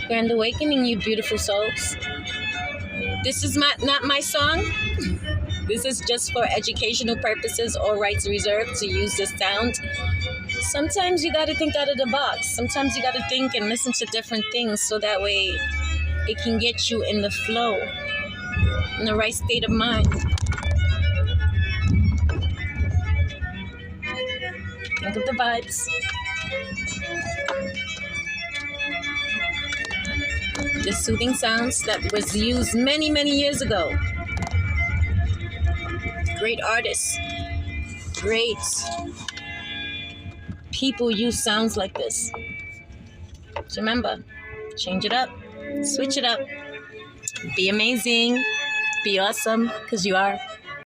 Grand awakening, you beautiful souls. This is not my song. This is just for educational purposes, all rights reserved to use this sound. Sometimes you got to think out of the box. Sometimes you got to think and listen to different things so that way it can get you in the flow, in the right state of mind. Think of the vibes. The soothing sounds that was used many, many years ago. Great artists, great people use sounds like this. So remember, change it up, switch it up, be amazing, be awesome, because you are.